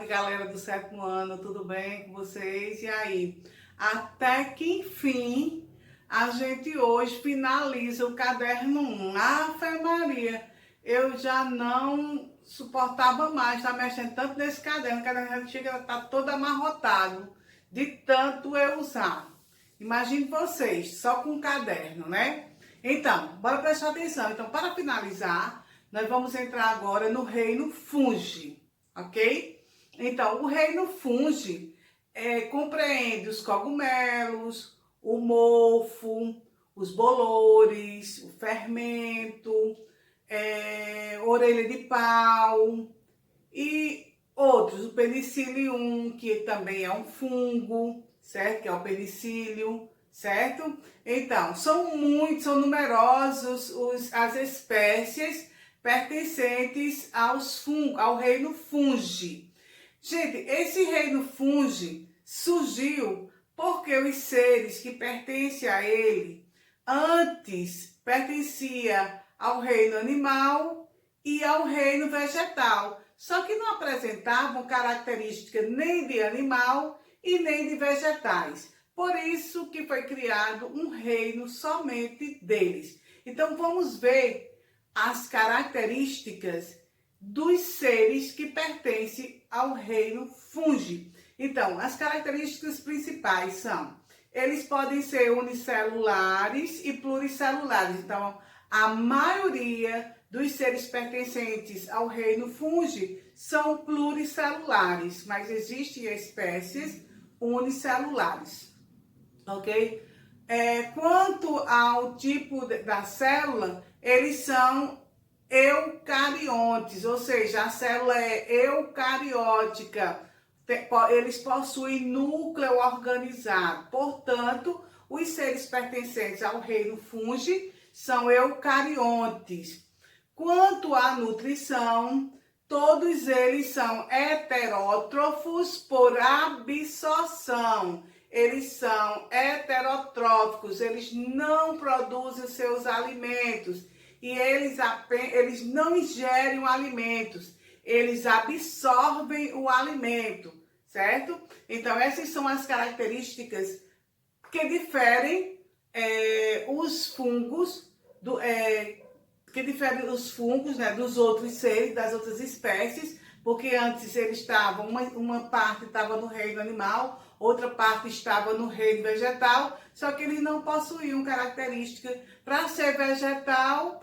galera do 7º ano, tudo bem com vocês? E aí? Até que enfim, a gente hoje finaliza o caderno 1. Ave Maria, eu já não suportava mais estar mexendo tanto nesse caderno. O caderno chega tá todo amarrotado, de tanto eu usar. Imagine vocês, só com o caderno, né? Então, bora prestar atenção. Então, para finalizar, nós vamos entrar agora no reino fungi, ok? Então, o reino fungi compreende os cogumelos, o mofo, os bolores, o fermento, orelha de pau e outros. O penicillium, que também é um fungo, certo? Que é o penicílio, certo? Então, são numerosos as espécies pertencentes ao reino fungi. Gente, esse reino fungi surgiu porque os seres que pertencem a ele antes pertencia ao reino animal e ao reino vegetal, só que não apresentavam características nem de animal e nem de vegetais. Por isso que foi criado um reino somente deles. Então vamos ver as características dos seres que pertencem ao reino fungi. Então, as características principais são: eles podem ser unicelulares e pluricelulares. Então, a maioria dos seres pertencentes ao reino fungi são pluricelulares, mas existem espécies unicelulares, ok? Quanto ao tipo da célula, eles são eucariontes, ou seja, a célula é eucariótica, eles possuem núcleo organizado, portanto, os seres pertencentes ao reino fungi são eucariontes. Quanto à nutrição, todos eles são heterótrofos por absorção. Eles são heterotróficos, eles não produzem seus alimentos e eles não ingerem alimentos, eles absorvem o alimento, certo? Então, essas são as características que diferem os fungos né, dos outros seres, das outras espécies, porque antes eles estavam, uma parte estava no reino animal, outra parte estava no reino vegetal, só que eles não possuíam característica. Para ser vegetal,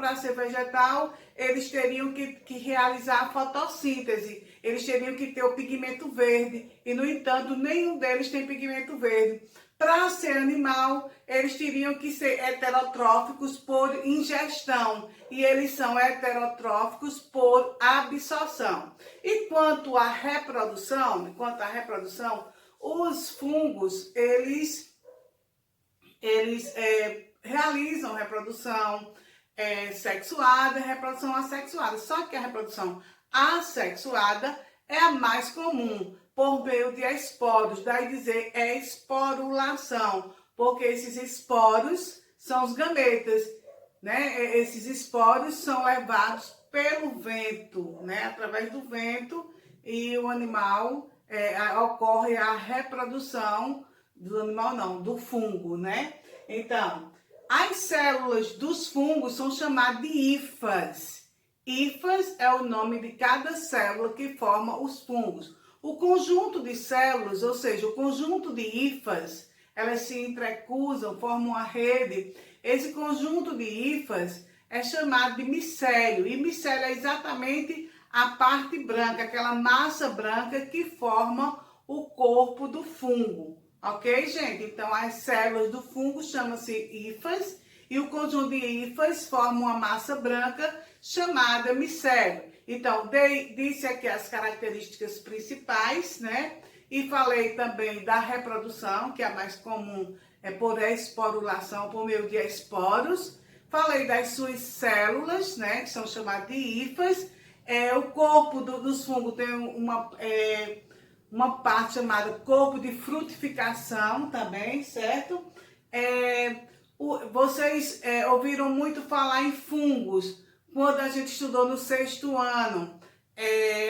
eles teriam que realizar a fotossíntese, eles teriam que ter o pigmento verde, e no entanto, nenhum deles tem pigmento verde. Para ser animal, eles teriam que ser heterotróficos por ingestão, e eles são heterotróficos por absorção. E quanto à reprodução, os fungos, eles realizam reprodução sexuada e reprodução assexuada. Só que a reprodução assexuada é a mais comum, por meio de esporos, daí dizer esporulação, porque esses esporos são os gametas, né? Esses esporos são levados pelo vento, né? Através do vento, e o animal ocorre a reprodução do animal, não, do fungo, né? Então, as células dos fungos são chamadas de hifas. Hifas é o nome de cada célula que forma os fungos. O conjunto de células, ou seja, o conjunto de hifas, elas se entrecruzam, formam uma rede. Esse conjunto de hifas é chamado de micélio. E micélio é exatamente a parte branca, aquela massa branca que forma o corpo do fungo. Ok, gente? Então, as células do fungo chamam-se hifas e o conjunto de hifas forma uma massa branca chamada micélio. Então, disse aqui as características principais, né? E falei também da reprodução, que é a mais comum, por esporulação, por meio de esporos. Falei das suas células, né? Que são chamadas de hifas. O corpo dos fungos tem uma parte chamada corpo de frutificação também, certo? Vocês ouviram muito falar em fungos quando a gente estudou no 6º ano,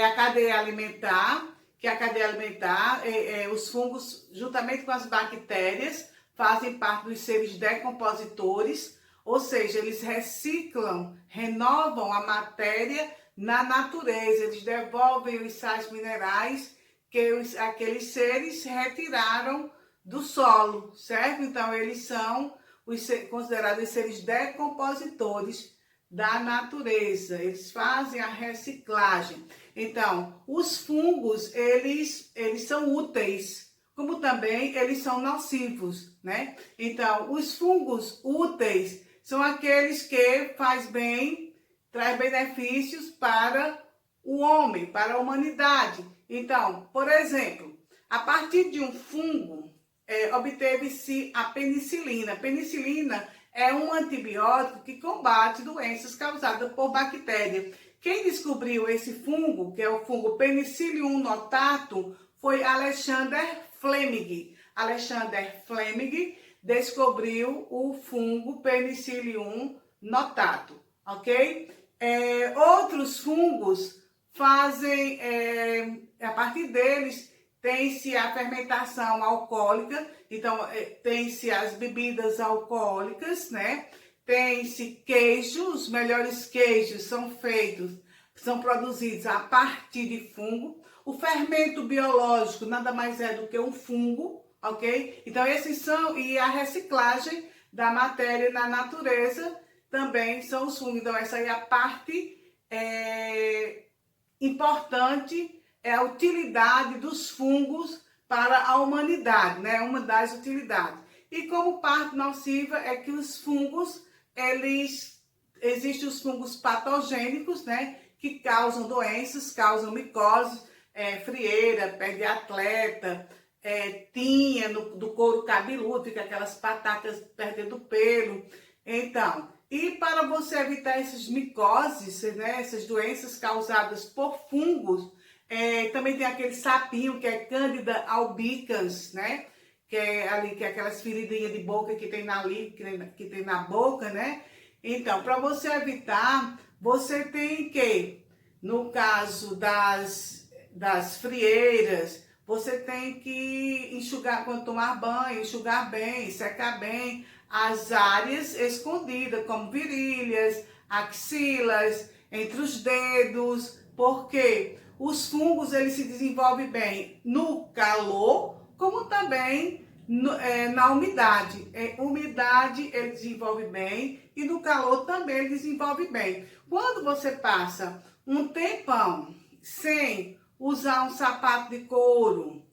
a cadeia alimentar que é a cadeia alimentar, os fungos, juntamente com as bactérias, fazem parte dos seres decompositores, ou seja, eles reciclam, renovam a matéria na natureza, eles devolvem os sais minerais que aqueles seres retiraram do solo, certo? Então, eles são considerados seres decompositores da natureza, eles fazem a reciclagem. Então, os fungos, eles são úteis, como também eles são nocivos, né? Então, os fungos úteis são aqueles que faz bem, traz benefícios para o homem, para a humanidade. Então, por exemplo, a partir de um fungo, obteve-se a penicilina. A penicilina é um antibiótico que combate doenças causadas por bactéria. Quem descobriu esse fungo, que é o fungo Penicillium notatum, foi Alexander Fleming. Alexander Fleming descobriu o fungo Penicillium notatum, ok? Outros fungos fazem, a partir deles, tem-se a fermentação alcoólica, então tem-se as bebidas alcoólicas, né? Tem-se queijo, os melhores queijos são produzidos a partir de fungo. O fermento biológico nada mais é do que um fungo, ok? Então esses são, e a reciclagem da matéria na natureza também são os fungos. Então essa aí é a parte importante, é a utilidade dos fungos para a humanidade, né? Uma das utilidades. E como parte nociva é que os fungos, existem os fungos patogênicos, né? Que causam doenças, causam micose, frieira, pé de atleta, tinha do couro cabeludo, fica aquelas patacas perdendo pelo. Então, e para você evitar essas micoses, né? Essas doenças causadas por fungos, também tem aquele sapinho que é Candida albicans, né? Que é aquelas feridinhas de boca que tem que tem na boca, né? Então, para você evitar, você tem que, no caso das frieiras, você tem que enxugar, quando tomar banho, enxugar bem, secar bem as áreas escondidas, como virilhas, axilas, entre os dedos, porque os fungos, eles se desenvolvem bem no calor, como também na umidade. Umidade ele desenvolve bem e no calor também ele desenvolve bem. Quando você passa um tempão sem usar um sapato de couro,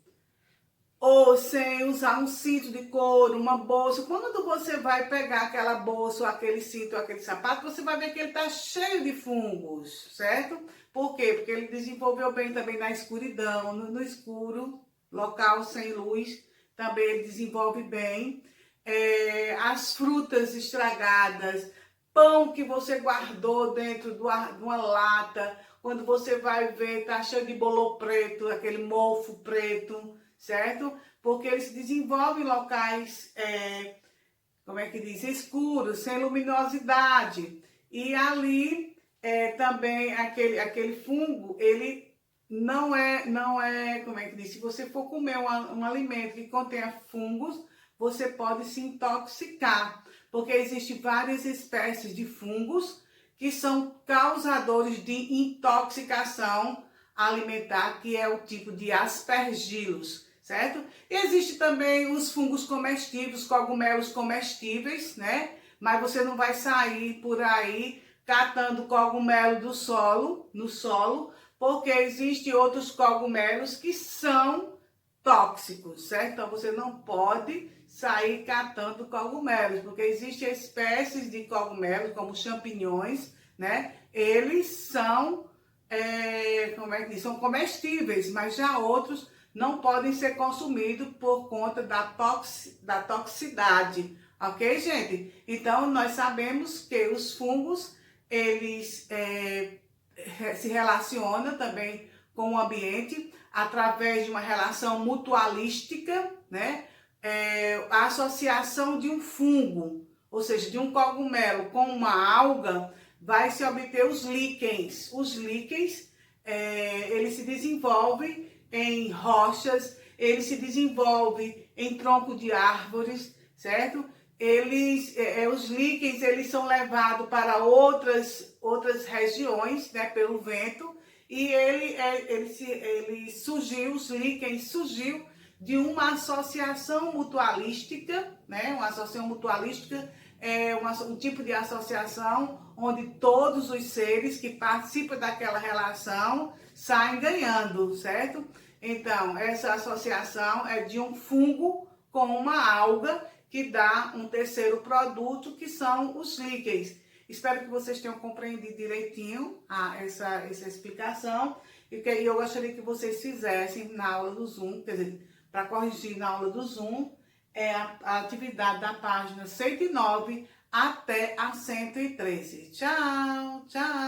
ou sem usar um cinto de couro, uma bolsa, quando você vai pegar aquela bolsa, ou aquele cinto, ou aquele sapato, você vai ver que ele está cheio de fungos, certo? Por quê? Porque ele desenvolveu bem também na escuridão, no escuro, local sem luz, também ele desenvolve bem. As frutas estragadas, pão que você guardou dentro de uma lata, quando você vai ver, tá cheio de bolor preto, aquele mofo preto, certo? Porque eles se desenvolvem em locais, escuros, sem luminosidade. E ali também aquele fungo, ele não é, se você for comer um alimento que contenha fungos, você pode se intoxicar, porque existem várias espécies de fungos que são causadores de intoxicação alimentar, que é o tipo de aspergillus, certo? E existe também os fungos comestíveis, cogumelos comestíveis, né? Mas você não vai sair por aí catando cogumelo no solo, porque existem outros cogumelos que são tóxicos, certo? Então você não pode sair catando cogumelos, porque existem espécies de cogumelos, como champignons, né? Eles são, são comestíveis, mas já outros não podem ser consumidos por conta da toxicidade, ok, gente? Então, nós sabemos que os fungos, eles se relacionam também com o ambiente através de uma relação mutualística, né? A associação de um fungo, ou seja, de um cogumelo com uma alga, vai se obter os líquens. Os líquens, eles se desenvolvem em rochas, ele se desenvolve em tronco de árvores, certo? Os líquens, eles são levados para outras regiões, né, pelo vento, e os líquens surgiu de uma associação mutualística, né? Uma associação mutualística é um tipo de associação onde todos os seres que participam daquela relação saem ganhando, certo? Então, essa associação é de um fungo com uma alga que dá um terceiro produto, que são os líquens. Espero que vocês tenham compreendido direitinho essa explicação e eu gostaria que vocês fizessem na aula do Zoom, quer dizer, para corrigir na aula do Zoom, a atividade da página 109 até a 113. Tchau, tchau!